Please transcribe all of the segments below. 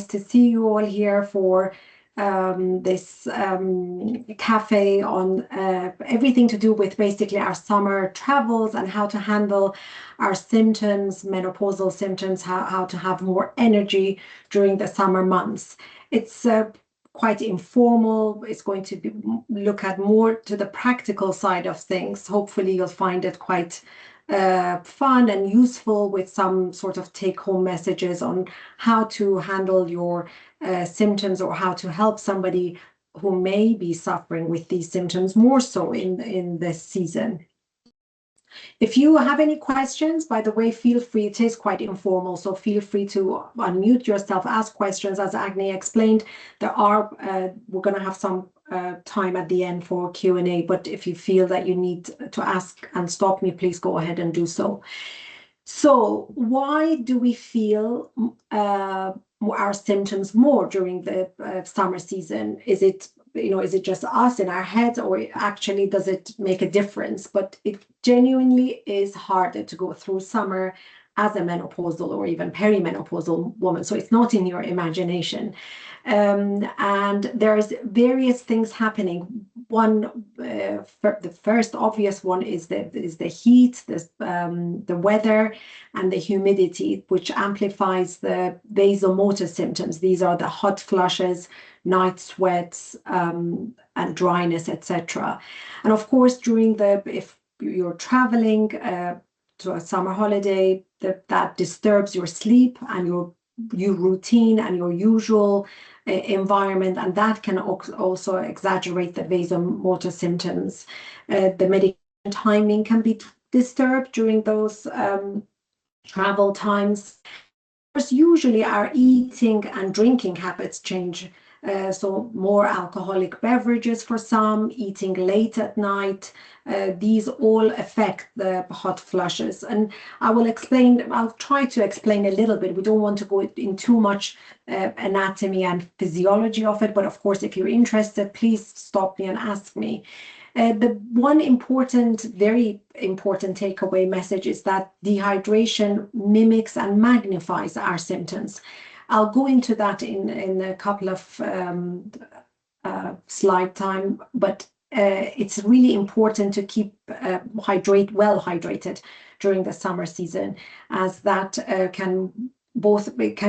to see you all here for this cafe on everything to do with basically our summer travels and how to handle our symptoms, menopausal symptoms, how to have more energy during the summer months. It's quite informal. It's going to look at more to the practical side of things. Hopefully you'll find it quite fun and useful, with some sort of take-home messages on how to handle your symptoms, or how to help somebody who may be suffering with these symptoms more so in this season. If you have any questions, by the way, feel free. It is quite informal, so feel free to unmute yourself, ask questions. As Agni explained, we're going to have some time at the end for Q&A, but if you feel that you need to ask and stop me, please go ahead and do so. So why do we feel our symptoms more during the summer season? Is it just us in our heads, or actually does it make a difference? But it genuinely is harder to go through summer as a menopausal or even perimenopausal woman. So it's not in your imagination. And there's various things happening. The first obvious one is the heat, the weather, and the humidity, which amplifies the vasomotor symptoms. These are the hot flushes, night sweats, and dryness, etc. And of course, if you're traveling to a summer holiday, that disturbs your sleep and your routine and your usual environment, and that can also exaggerate the vasomotor symptoms. The medication timing can be disturbed during those travel times. Of course, usually our eating and drinking habits change. So more alcoholic beverages for some, eating late at night, these all affect the hot flushes. And I'll try to explain a little bit. We don't want to go in too much anatomy and physiology of it, but of course, if you're interested, please stop me and ask me. The one very important takeaway message is that dehydration mimics and magnifies our symptoms. I'll go into that in a couple of slide time, but it's really important to keep well hydrated during the summer season, as that can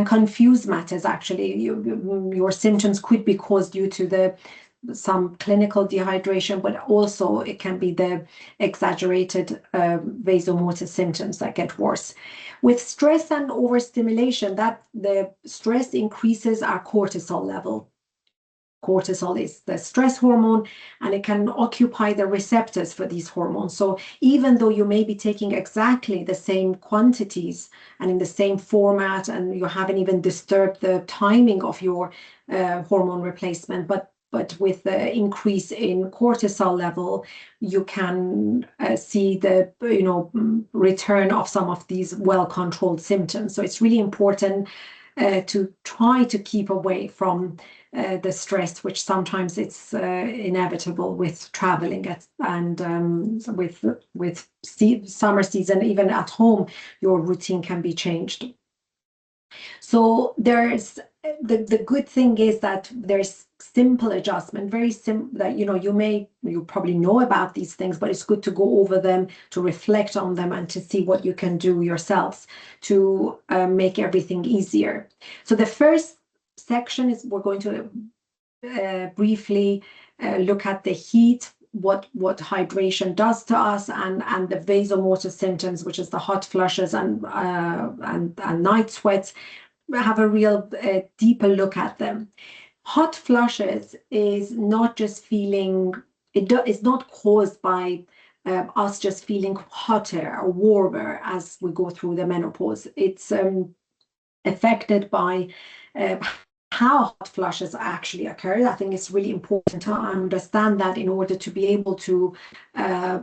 confuse matters. Actually, your symptoms could be caused due to some clinical dehydration, but also it can be the exaggerated vasomotor symptoms that get worse. With stress and overstimulation, that the stress increases our cortisol level. Cortisol is the stress hormone, and it can occupy the receptors for these hormones. So even though you may be taking exactly the same quantities and in the same format, and you haven't even disturbed the timing of your hormone replacement, but with the increase in cortisol level, you can see the return of some of these well-controlled symptoms. So it's really important to try to keep away from the stress, which sometimes it's inevitable with traveling and with summer season. Even at home, your routine can be changed. So there's the good thing is that there's simple adjustment, very simple, that you probably know about these things, but it's good to go over them, to reflect on them, and to see what you can do yourselves to make everything easier. So the first section is we're going to briefly look at the heat, what hydration does to us, and the vasomotor symptoms, which is the hot flushes and night sweats. Have a real deeper look at them. Hot flushes is not just feeling, it's not caused by us just feeling hotter or warmer as we go through the menopause. It's affected by how hot flushes actually occur. I think it's really important to understand that in order to be able to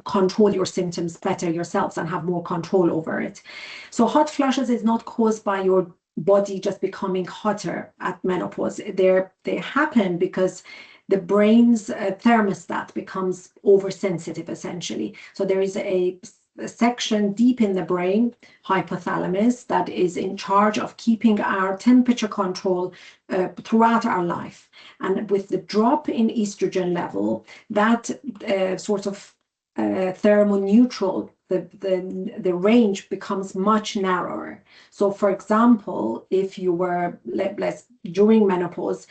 control your symptoms better yourselves and have more control over it. So hot flushes is not caused by your body just becoming hotter at menopause. They happen because the brain's thermostat becomes oversensitive, essentially. So there is a a section deep in the brain, hypothalamus, that is in charge of keeping our temperature control throughout our life. And with the drop in estrogen level, that sort of thermoneutral, the range becomes much narrower. So, for example, if you were during menopause,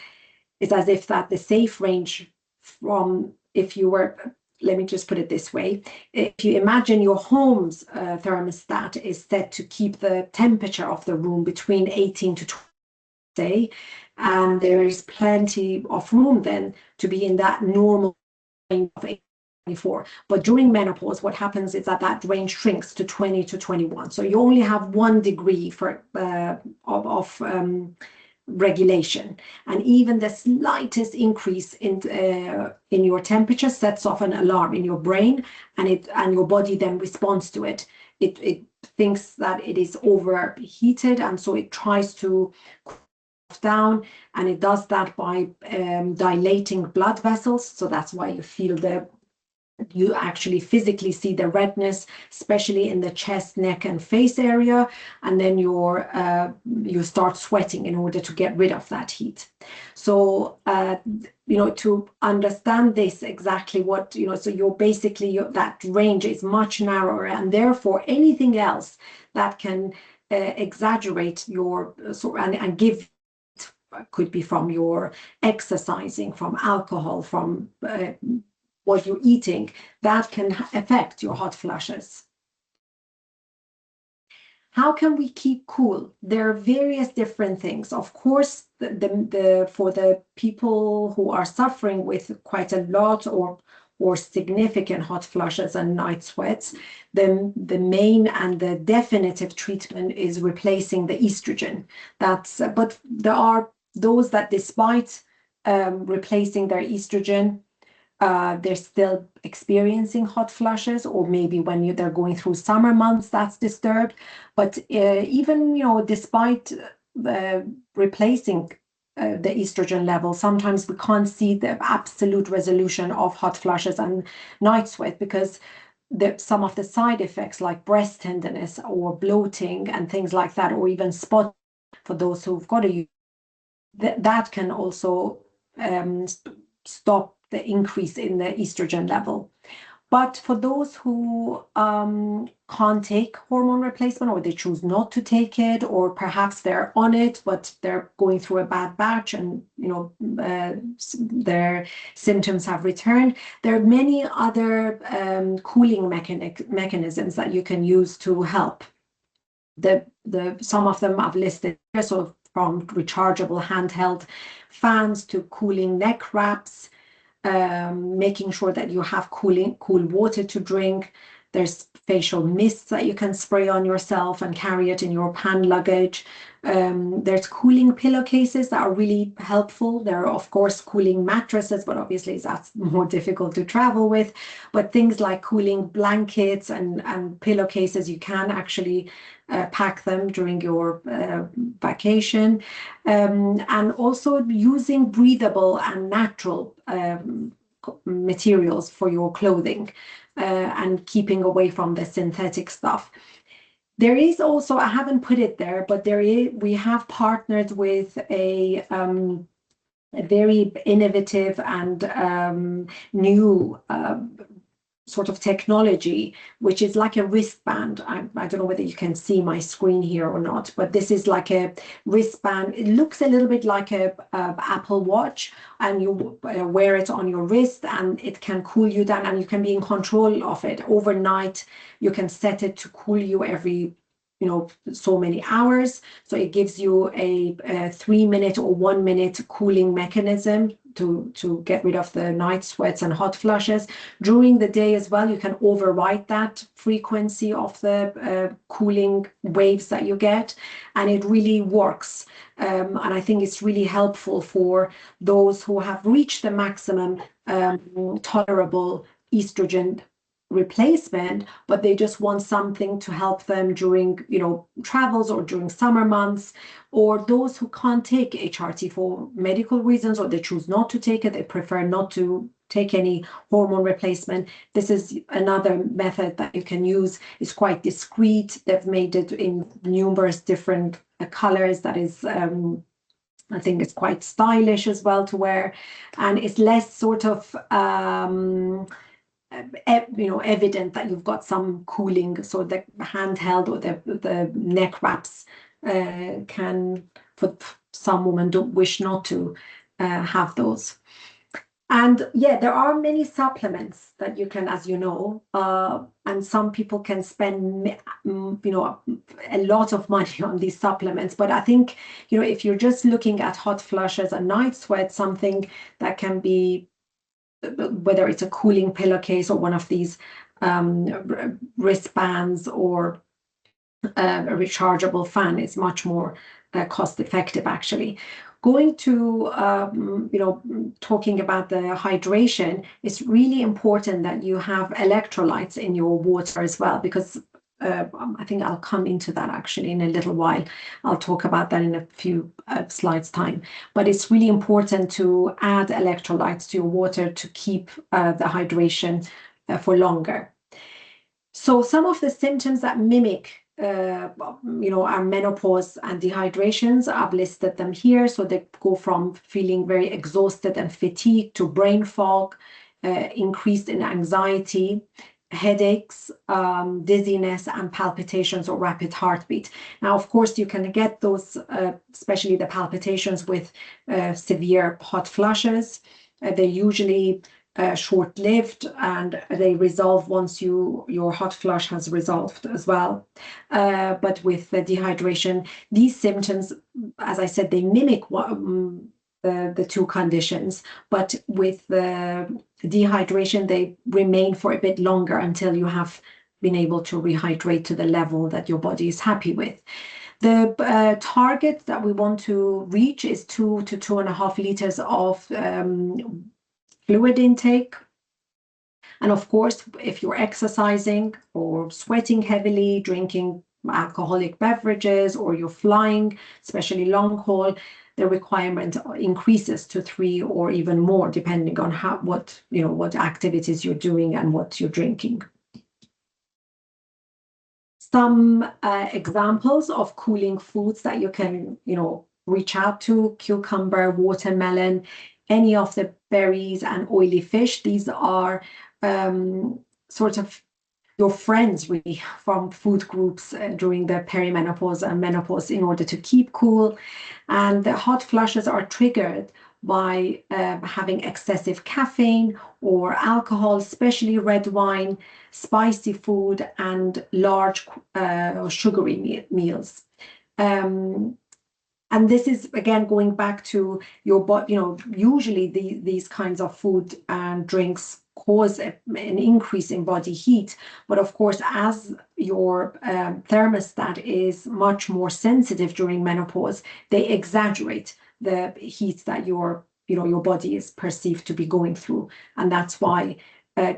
it's as if that the safe range from, if you were, let me just put it this way, if you imagine your home's thermostat is set to keep the temperature of the room between 18 to 20, say, and there is plenty of room then to be in that normal range of 18 to 24. But during menopause, what happens is that range shrinks to 20 to 21. So you only have 1 degree of regulation, and even the slightest increase in your temperature sets off an alarm in your brain, and your body then responds to it. It thinks that it is overheated, and so it tries to cool down, and it does that by dilating blood vessels. So that's why you actually physically see the redness, especially in the chest, neck, and face area, and then you start sweating in order to get rid of that heat. So to understand this exactly so that range is much narrower, and therefore anything else that can exaggerate your and give, could be from your exercising, from alcohol, from what you're eating, that can affect your hot flushes. How can we keep cool? There are various different things. Of course, for the people who are suffering with quite a lot or significant hot flushes and night sweats, the main and the definitive treatment is replacing the estrogen. But there are those that, despite replacing their estrogen, they're still experiencing hot flushes, or maybe when they're going through summer months, that's disturbed. But even despite replacing the estrogen level, sometimes we can't see the absolute resolution of hot flushes and night sweat, because some of the side effects like breast tenderness or bloating and things like that, or even spot for those who've got that can also stop the increase in the estrogen level. But for those who can't take hormone replacement, or they choose not to take it, or perhaps they're on it but they're going through a bad batch and their symptoms have returned, there are many other cooling mechanisms that you can use to help. Some of them I've listed here, so from rechargeable handheld fans to cooling neck wraps, making sure that you have cool water to drink. There's facial mists that you can spray on yourself and carry it in your hand luggage. There's cooling pillowcases that are really helpful. There are, of course, cooling mattresses, but obviously that's more difficult to travel with. But things like cooling blankets and pillowcases, you can actually pack them during your vacation. And also using breathable and natural materials for your clothing, and keeping away from the synthetic stuff. There is also, I haven't put it there, but we have partnered with a very innovative and new sort of technology, which is like a wristband. I don't know whether you can see my screen here or not, but this is like a wristband. It looks a little bit like a Apple Watch, and you wear it on your wrist, and it can cool you down, and you can be in control of it overnight. You can set it to cool you every so many hours. So it gives you a 3-minute or 1-minute cooling mechanism to get rid of the night sweats and hot flushes. During the day as well, you can override that frequency of the cooling waves that you get, and it really works. And I think it's really helpful for those who have reached the maximum tolerable estrogen replacement, but they just want something to help them during travels or during summer months, or those who can't take HRT for medical reasons, or they choose not to take it, they prefer not to take any hormone replacement. This is another method that you can use. It's quite discreet. They've made it in numerous different colors. That is, I think it's quite stylish as well to wear, and it's less sort of evident that you've got some cooling. So the handheld or the neck wraps can, for some women, don't wish not to have those. And yeah, there are many supplements that you can, as you know, and some people can spend, a lot of money on these supplements. But I think, if you're just looking at hot flushes and night sweats, something that can be, whether it's a cooling pillowcase or one of these wristbands or a rechargeable fan, is much more cost effective, actually. Going to, talking about the hydration, it's really important that you have electrolytes in your water as well, because I think I'll come into that actually in a little while. I'll talk about that in a few slides time. But it's really important to add electrolytes to your water to keep the hydration for longer. So some of the symptoms that mimic our menopause and dehydrations, I've listed them here. So they go from feeling very exhausted and fatigued to brain fog, increased in anxiety, headaches, dizziness, and palpitations or rapid heartbeat. Now, of course, you can get those, especially the palpitations, with severe hot flushes. They're usually short-lived, and they resolve once your hot flush has resolved as well. But with the dehydration, these symptoms, as I said, they mimic the two conditions, but with the dehydration, they remain for a bit longer until you have been able to rehydrate to the level that your body is happy with. The target that we want to reach is 2 to 2.5 liters of fluid intake. And of course, if you're exercising or sweating heavily, drinking alcoholic beverages, or you're flying, especially long haul, the requirement increases to 3 or even more, depending on what activities you're doing and what you're drinking. Some examples of cooling foods that you can, reach out to: cucumber, watermelon, any of the berries, and oily fish. These are sort of your friends, really, from food groups during the perimenopause and menopause, in order to keep cool. And the hot flushes are triggered by having excessive caffeine or alcohol, especially red wine, spicy food, and large sugary meals. And this is, again, going back to your body. Usually these kinds of food and drinks cause an increase in body heat. But of course, as your thermostat is much more sensitive during menopause, they exaggerate the heat that your body is perceived to be going through. And that's why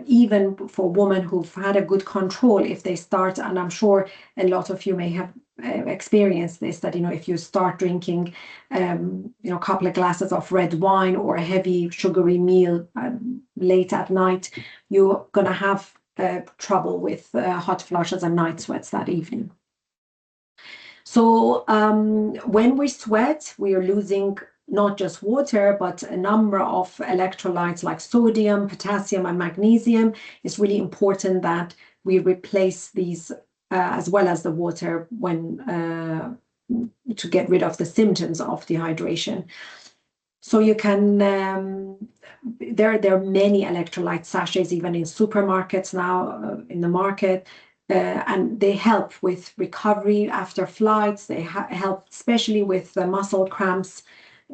even for women who've had a good control, if they start, and I'm sure a lot of you may have experienced this, that if you start drinking a couple of glasses of red wine or a heavy sugary meal late at night, you're going to have trouble with hot flushes and night sweats that evening. So when we sweat, we are losing not just water, but a number of electrolytes like sodium, potassium, and magnesium. It's really important that we replace these as well as the water when to get rid of the symptoms of dehydration. So you can, there are many electrolyte sachets even in supermarkets now in the market, and they help with recovery after flights. They help especially with the muscle cramps,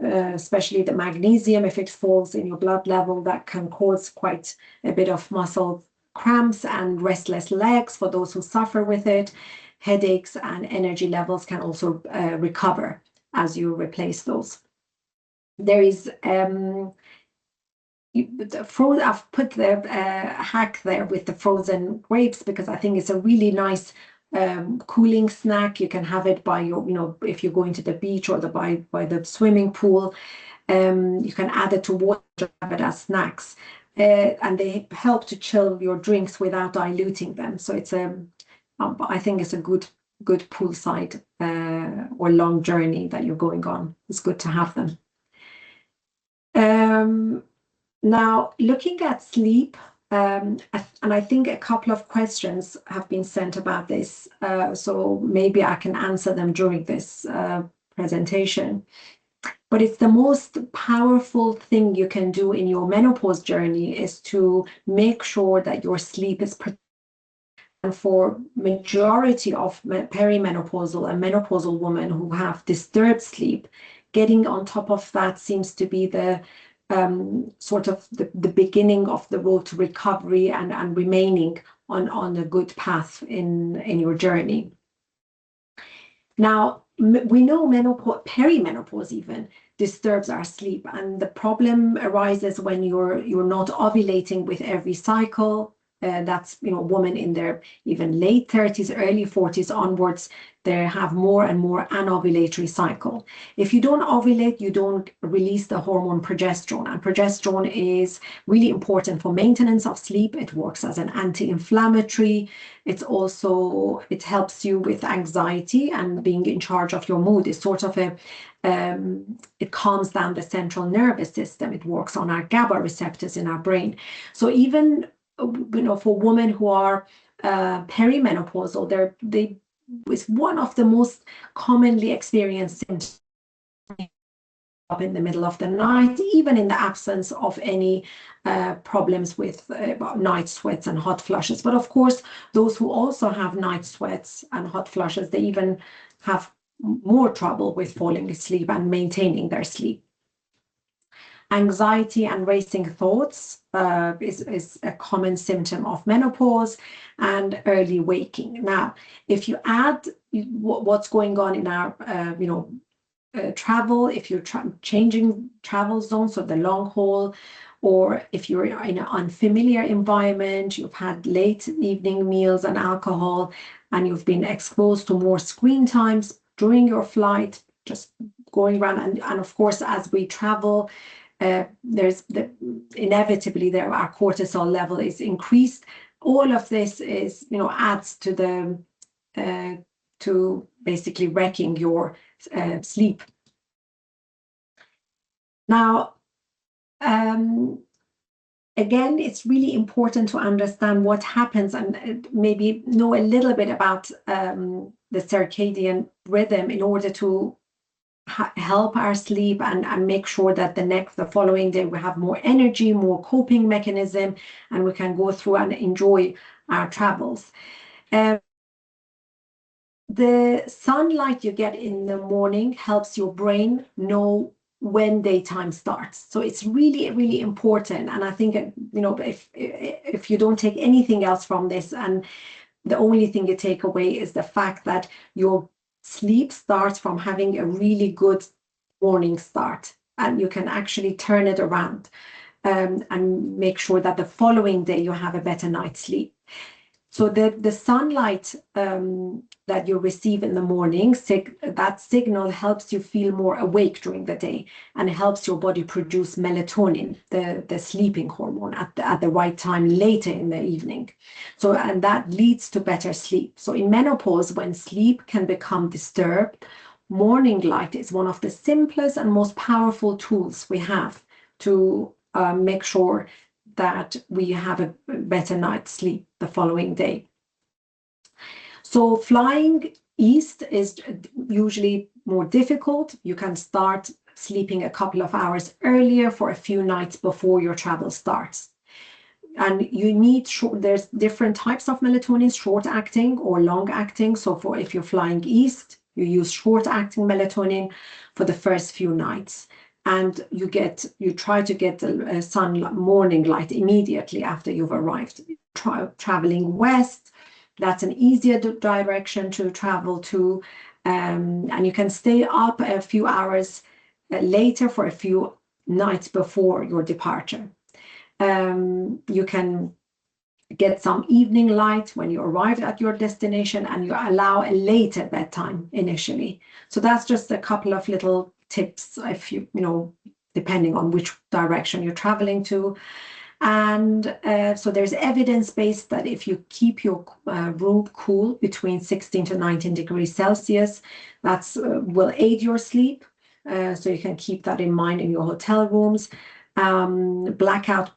especially the magnesium. If it falls in your blood level, that can cause quite a bit of muscle cramps and restless legs for those who suffer with it. Headaches and energy levels can also recover as you replace those. There is I've put the hack there with the frozen grapes, because I think it's a really nice cooling snack. You can have it by your, if you're going to the beach or by the swimming pool. You can add it to water, have it as snacks. and they help to chill your drinks without diluting them. So it's I think it's a good poolside or long journey that you're going on. It's good to have them. Now, looking at sleep, and I think a couple of questions have been sent about this, so maybe I can answer them during this presentation. But it's the most powerful thing you can do in your menopause journey is to make sure that your sleep is protected. And for majority of perimenopausal and menopausal women who have disturbed sleep, getting on top of that seems to be the sort of the beginning of the road to recovery and remaining on a good path in your journey. Now, we know perimenopause even disturbs our sleep, and the problem arises when you're not ovulating with every cycle. That's, women in their even late 30s, early 40s onwards, they have more and more anovulatory cycle. If you don't ovulate, you don't release the hormone progesterone, and progesterone is really important for maintenance of sleep. It works as an anti-inflammatory. It helps you with anxiety and being in charge of your mood. It's sort of it calms down the central nervous system. It works on our GABA receptors in our brain. So even for women who are perimenopausal, it's one of the most commonly experienced symptoms up in the middle of the night, even in the absence of any problems with night sweats and hot flushes. But of course, those who also have night sweats and hot flushes, they even have more trouble with falling asleep and maintaining their sleep. Anxiety and racing thoughts is a common symptom of menopause, and early waking. Now, if you add what's going on in our, travel, if you're changing travel zones, so the long haul, or if you're in an unfamiliar environment, you've had late evening meals and alcohol, and you've been exposed to more screen times during your flight, just going around, and of course, as we travel, inevitably our cortisol level is increased. All of this is, adds to to basically wrecking your sleep. Now, again, it's really important to understand what happens and maybe know a little bit about the circadian rhythm in order to help our sleep and make sure that the following day we have more energy, more coping mechanism, and we can go through and enjoy our travels. The sunlight you get in the morning helps your brain know when daytime starts. So it's really, really important. And I think, if you don't take anything else from this, and the only thing you take away is the fact that your sleep starts from having a really good morning start, and you can actually turn it around and make sure that the following day you have a better night's sleep. So the sunlight that you receive in the morning, that signal helps you feel more awake during the day, and helps your body produce melatonin, the sleeping hormone, at the right time later in the evening. So, and that leads to better sleep. So in menopause, when sleep can become disturbed, morning light is one of the simplest and most powerful tools we have to make sure that we have a better night's sleep the following day. So flying east is usually more difficult. You can start sleeping a couple of hours earlier for a few nights before your travel starts. And you need there's different types of melatonin, short acting or long acting. So if you're flying east, you use short acting melatonin for the first few nights. And you try to get the morning light immediately after you've arrived. Traveling west, that's an easier direction to travel to, and you can stay up a few hours later for a few nights before your departure. You can get some evening light when you arrive at your destination, and you allow a later bedtime initially. So that's just a couple of little tips, if depending on which direction you're traveling to. And so there's evidence-based that if you keep your room cool between 16 to 19 degrees Celsius, that's will aid your sleep. So you can keep that in mind in your hotel rooms. Blackout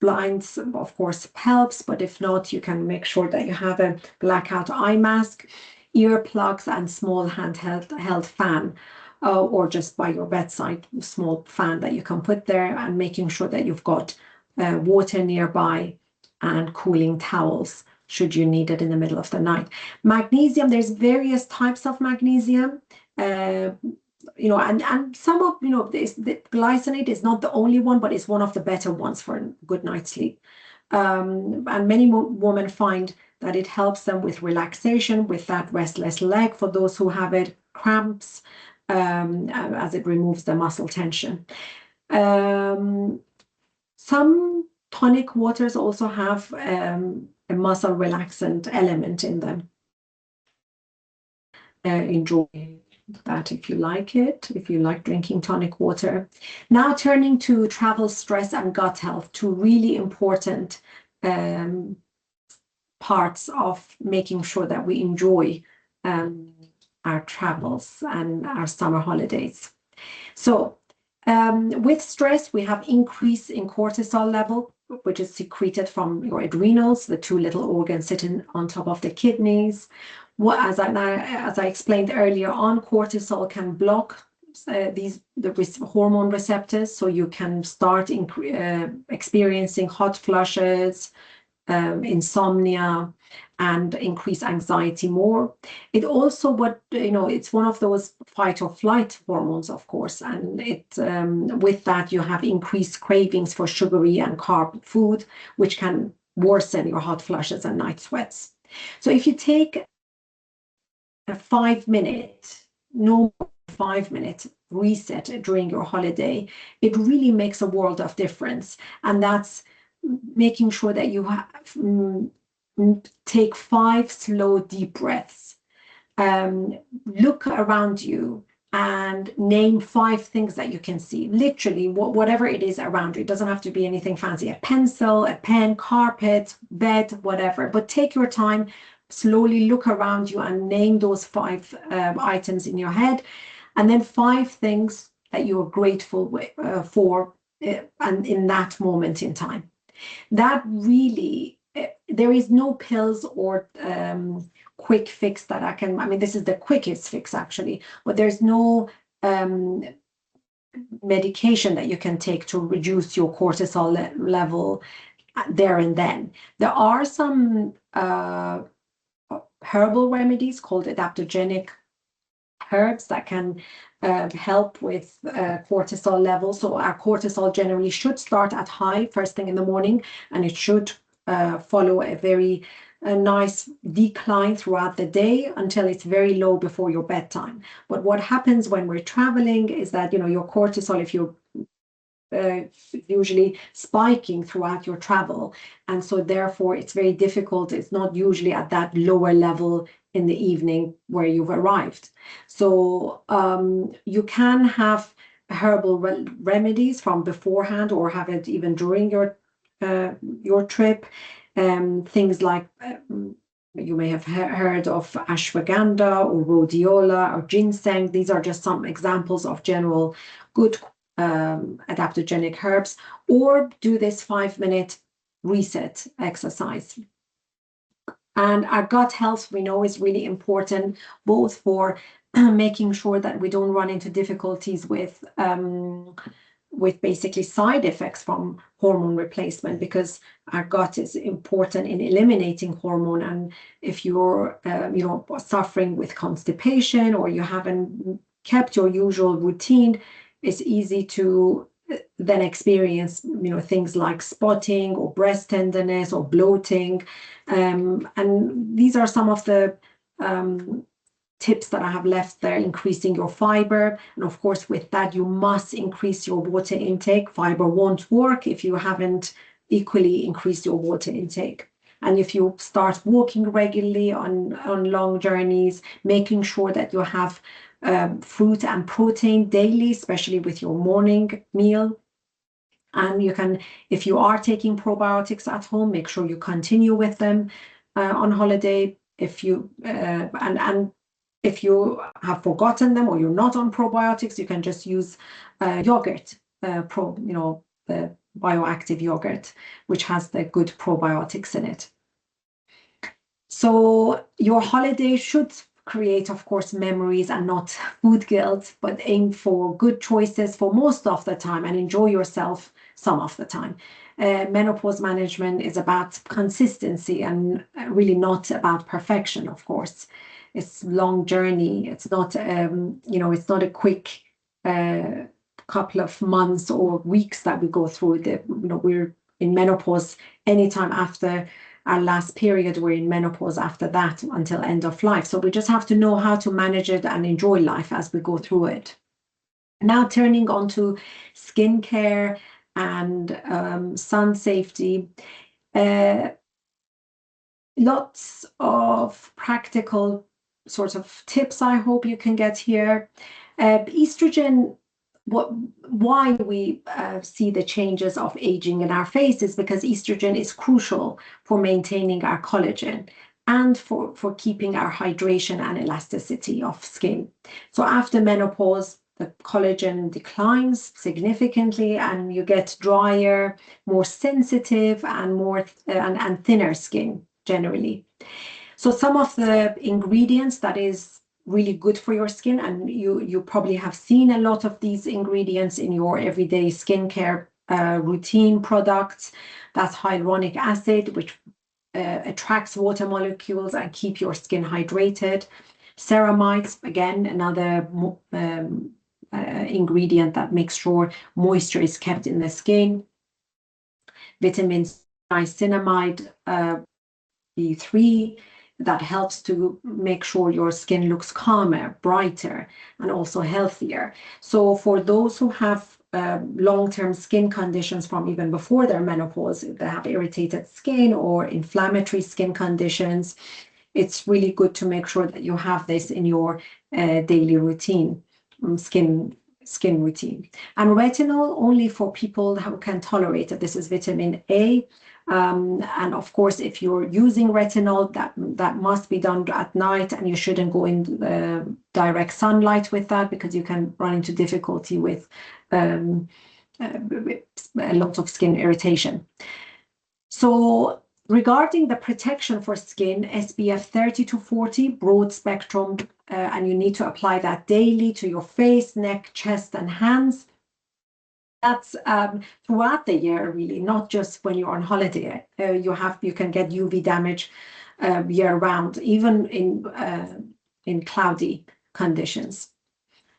blinds, of course, helps, but if not, you can make sure that you have a blackout eye mask, earplugs, and small handheld fan. Or just by your bedside, small fan that you can put there, and making sure that you've got water nearby and cooling towels should you need it in the middle of the night. Magnesium, there's various types of magnesium. And some of, the glycinate is not the only one, but it's one of the better ones for a good night's sleep. And many women find that it helps them with relaxation, with that restless leg for those who have it, cramps, as it removes the muscle tension. Some tonic waters also have a muscle relaxant element in them. Enjoy that if you like it, if you like drinking tonic water. Now turning to travel stress and gut health, two really important parts of making sure that we enjoy our travels and our summer holidays. So with stress, we have increase in cortisol level, which is secreted from your adrenals, the two little organs sitting on top of the kidneys. As I explained earlier on, cortisol can block the hormone receptors, so you can start experiencing hot flushes, insomnia, and increase anxiety more. It also, it's one of those fight or flight hormones, of course, and with that you have increased cravings for sugary and carb food, which can worsen your hot flushes and night sweats. So if you take a 5-minute, no 5-minute reset during your holiday, it really makes a world of difference. And that's making sure that you take 5 slow, deep breaths. Look around you and name 5 things that you can see. Literally, whatever it is around you. It doesn't have to be anything fancy. A pencil, a pen, carpet, bed, whatever. But take your time, slowly look around you and name those 5 items in your head. And then 5 things that you're grateful for and in that moment in time. That really, there is no pills or quick fix that this is the quickest fix actually, but there's no medication that you can take to reduce your cortisol level there and then. There are some herbal remedies called adaptogenic herbs that can help with cortisol levels. So our cortisol generally should start at high first thing in the morning, and it should follow a nice decline throughout the day until it's very low before your bedtime. But what happens when we're traveling is that, your cortisol, if you're usually spiking throughout your travel, and so therefore it's very difficult. It's not usually at that lower level in the evening where you've arrived. So you can have herbal remedies from beforehand or have it even during your trip. Things like you may have heard of ashwagandha or rhodiola or ginseng. These are just some examples of general good adaptogenic herbs, or do this 5-minute reset exercise. And our gut health, we know, is really important, both for making sure that we don't run into difficulties with basically side effects from hormone replacement, because our gut is important in eliminating hormone. And if you're suffering with constipation, or you haven't kept your usual routine, it's easy to then experience things like spotting or breast tenderness or bloating, and these are some of the tips that I have left there. Increasing your fiber, and of course with that you must increase your water intake. Fiber won't work if you haven't equally increased your water intake. And if you start walking regularly on long journeys, making sure that you have fruit and protein daily, especially with your morning meal. And you can, if you are taking probiotics at home, make sure you continue with them on holiday. If you and if you have forgotten them or you're not on probiotics, you can just use yogurt, the bioactive yogurt, which has the good probiotics in it. So your holiday should create, of course, memories and not food guilt, but aim for good choices for most of the time and enjoy yourself some of the time. Menopause management is about consistency and really not about perfection, of course. It's a long journey. It's not, it's not a quick couple of months or weeks that we go through. We're in menopause anytime after our last period. We're in menopause after that until end of life. So we just have to know how to manage it and enjoy life as we go through it. Now turning on to skincare and sun safety. Lots of practical sort of tips I hope you can get here. Estrogen, why we see the changes of aging in our face is because estrogen is crucial for maintaining our collagen and for keeping our hydration and elasticity of skin. So after menopause, the collagen declines significantly and you get drier, more sensitive and more and thinner skin generally. So some of the ingredients that is really good for your skin, and you probably have seen a lot of these ingredients in your everyday skincare routine products. That's hyaluronic acid, which attracts water molecules and keep your skin hydrated. Ceramides, again, another ingredient that makes sure moisture is kept in the skin. Vitamins, niacinamide, B3, that helps to make sure your skin looks calmer, brighter, and also healthier. So for those who have long-term skin conditions from even before their menopause, if they have irritated skin or inflammatory skin conditions, it's really good to make sure that you have this in your daily routine, skin routine. And retinol only for people who can tolerate it. This is vitamin A. And of course, if you're using retinol, that must be done at night, and you shouldn't go in direct sunlight with that because you can run into difficulty with a lot of skin irritation. So regarding the protection for skin, SPF 30 to 40, broad spectrum, and you need to apply that daily to your face, neck, chest, and hands. That's throughout the year, really, not just when you're on holiday. You can get UV damage year-round, even in cloudy conditions.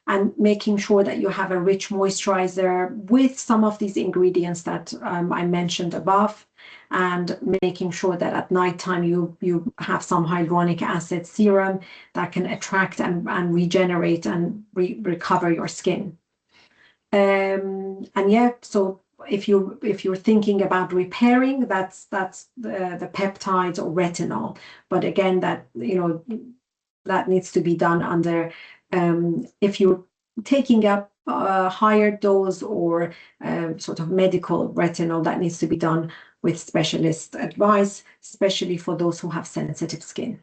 And making sure that you have a rich moisturizer with some of these ingredients that I mentioned above, and making sure that at nighttime you have some hyaluronic acid serum that can attract and regenerate and recover your skin. And yeah, so if you're thinking about repairing, that's the peptides or retinol. But again, that needs to be done under if you're taking up a higher dose or sort of medical retinol, that needs to be done with specialist advice, especially for those who have sensitive skin.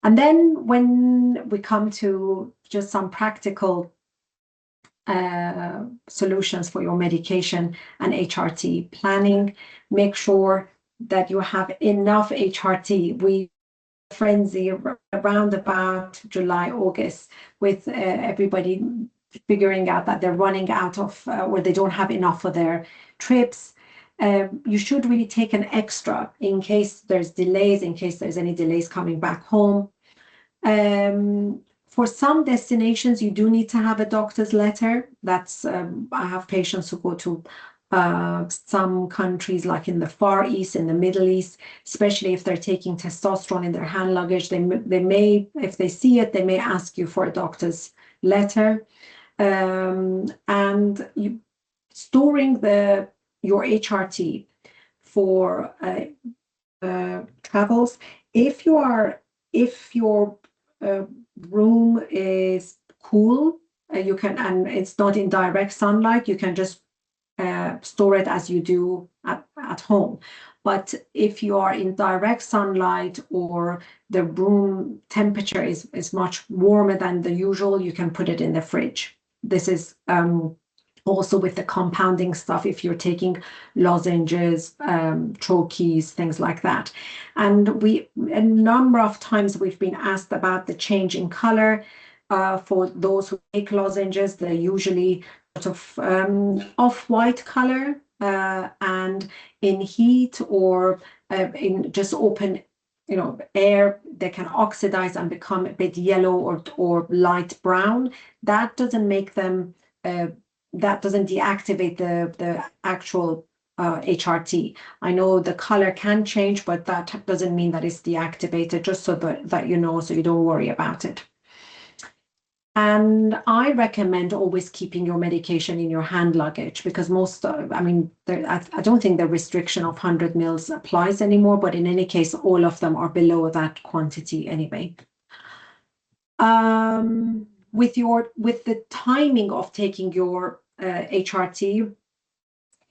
And then when we come to just some practical solutions for your medication and HRT planning, make sure that you have enough HRT. We frenzy around about July, August, with everybody figuring out that they're running out of or they don't have enough for their trips. You should really take an extra in case there's delays, in case there's any delays coming back home. For some destinations, you do need to have a doctor's letter. That's I have patients who go to some countries like in the Far East, in the Middle East, especially if they're taking testosterone in their hand luggage. They may, if they see it, they may ask you for a doctor's letter. And storing your HRT for travels. If your room is cool, you can, and it's not in direct sunlight, you can just store it as you do at home. But if you are in direct sunlight or the room temperature is much warmer than the usual, you can put it in the fridge. This is also with the compounding stuff, if you're taking lozenges, troches, things like that. And a number of times we've been asked about the change in color. For those who take lozenges, they're usually sort of off-white color, and in heat or in just open air, they can oxidize and become a bit yellow or light brown. That doesn't make them that doesn't deactivate the actual HRT. I know the color can change, but that doesn't mean that it's deactivated, just so that you know, so you don't worry about it. And I recommend always keeping your medication in your hand luggage, because I don't think the restriction of 100 mils applies anymore, but in any case, all of them are below that quantity anyway. With the timing of taking your HRT,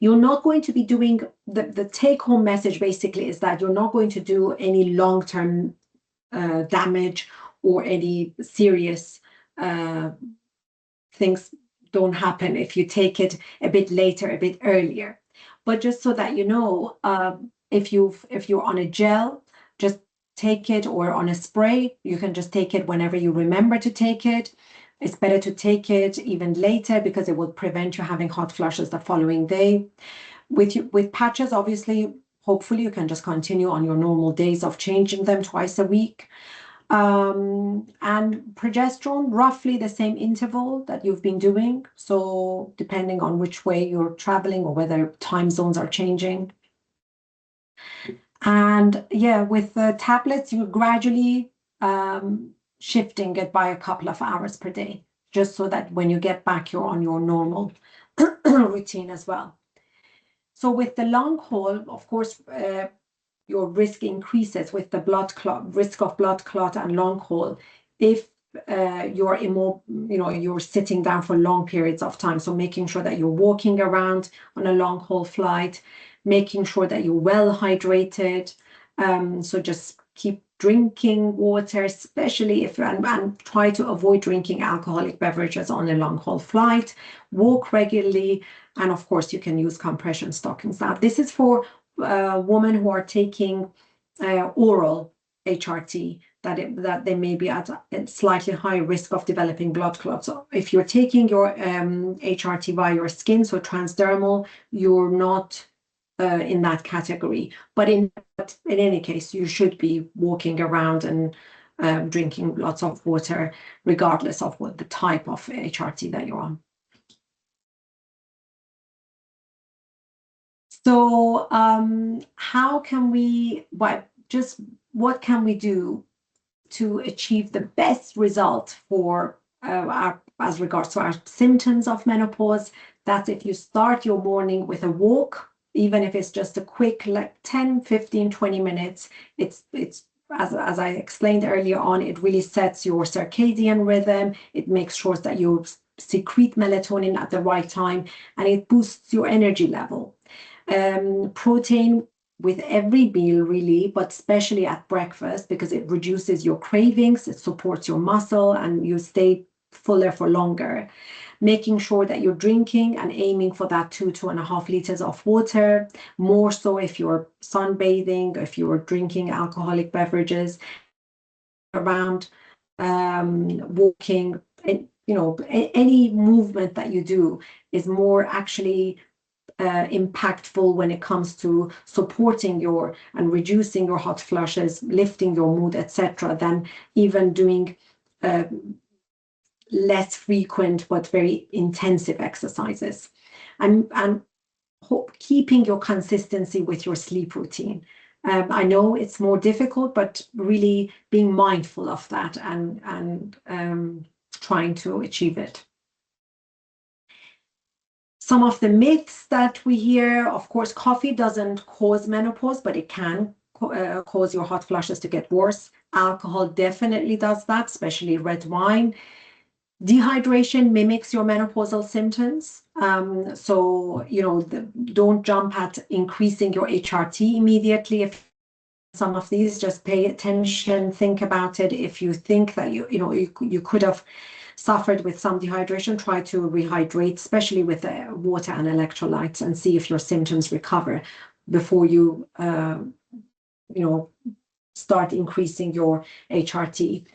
you're not going to be doing, the take-home message basically is that you're not going to do any long-term damage, or any serious things don't happen if you take it a bit later, a bit earlier. But just so that you know, if you're on a gel, just take it, or on a spray, you can just take it whenever you remember to take it. It's better to take it even later, because it will prevent you having hot flushes the following day. With patches, obviously, hopefully you can just continue on your normal days of changing them twice a week. And progesterone, roughly the same interval that you've been doing. So depending on which way you're traveling or whether time zones are changing. And yeah, with the tablets, you're gradually shifting it by a couple of hours per day, just so that when you get back, you're on your normal routine as well. So with the long haul, of course, your risk increases with the risk of blood clot and long haul if you're sitting down for long periods of time. So making sure that you're walking around on a long haul flight, making sure that you're well hydrated. So just keep drinking water, especially and try to avoid drinking alcoholic beverages on a long haul flight. Walk regularly, and of course you can use compression stockings. Now this is for women who are taking oral HRT, that they may be at a slightly higher risk of developing blood clots. So if you're taking your HRT via your skin, so transdermal, you're not in that category. But in any case, you should be walking around and drinking lots of water, regardless of what the type of HRT that you're on. So what can we do to achieve the best result for as regards to our symptoms of menopause? That's if you start your morning with a walk, even if it's just a quick, like 10, 15, 20 minutes. It's as I explained earlier on, it really sets your circadian rhythm. It makes sure that you secrete melatonin at the right time, and it boosts your energy level. Protein with every meal really, but especially at breakfast, because it reduces your cravings, it supports your muscle, and you stay fuller for longer. Making sure that you're drinking and aiming for that 2.5 liters of water, more so if you're sunbathing, if you're drinking alcoholic beverages, around walking, any movement that you do is more actually impactful when it comes to supporting and reducing your hot flushes, lifting your mood, etc., than even doing less frequent but very intensive exercises. And keeping your consistency with your sleep routine. I know it's more difficult, but really being mindful of that and trying to achieve it. Some of the myths that we hear, of course, coffee doesn't cause menopause, but it can cause your hot flushes to get worse. Alcohol definitely does that, especially red wine. Dehydration mimics your menopausal symptoms. So, don't jump at increasing your HRT immediately. If some of these, just pay attention, think about it. If you think that you could have suffered with some dehydration, try to rehydrate, especially with water and electrolytes, and see if your symptoms recover before you start increasing your HRT.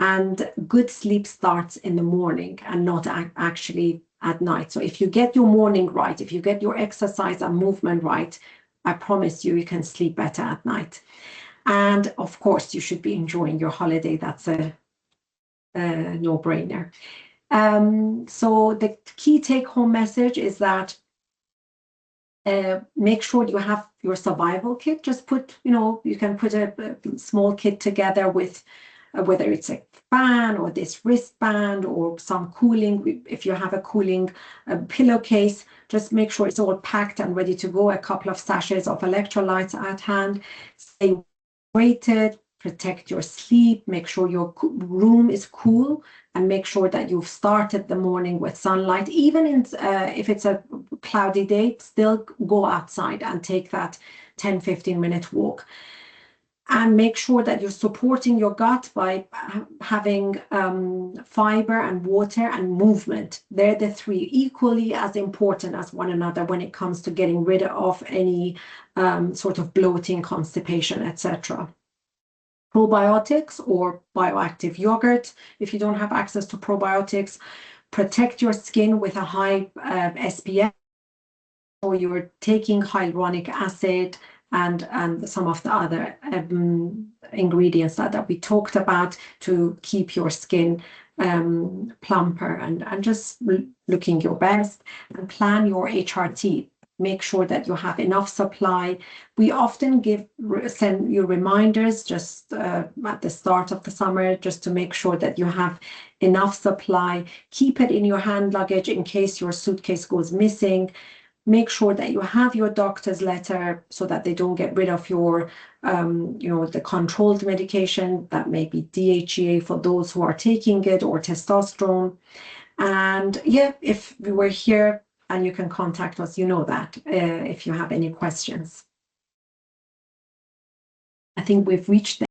And good sleep starts in the morning and not actually at night. So if you get your morning right, if you get your exercise and movement right, I promise you can sleep better at night. And of course, you should be enjoying your holiday. That's a no-brainer. So the key take-home message is that make sure you have your survival kit. Just put, you can put a small kit together with whether it's a fan or this wristband or some cooling. If you have a cooling pillowcase, just make sure it's all packed and ready to go. A couple of sachets of electrolytes at hand. Stay hydrated, protect your sleep, make sure your room is cool, and make sure that you've started the morning with sunlight. Even if it's a cloudy day, still go outside and take that 10-15 minute walk. And make sure that you're supporting your gut by having fiber and water and movement. They're the three equally as important as one another when it comes to getting rid of any sort of bloating, constipation, etc. Probiotics or bioactive yogurt, if you don't have access to probiotics. Protect your skin with a high SPF, or you're taking hyaluronic acid and some of the other ingredients that we talked about to keep your skin plumper and just looking your best. And plan your HRT. Make sure that you have enough supply. We often send you reminders just at the start of the summer, just to make sure that you have enough supply. Keep it in your hand luggage in case your suitcase goes missing. Make sure that you have your doctor's letter so that they don't get rid of your, the controlled medication. That may be DHEA for those who are taking it, or testosterone. And yeah, if we were here, and you can contact us, that, if you have any questions. I think we've reached the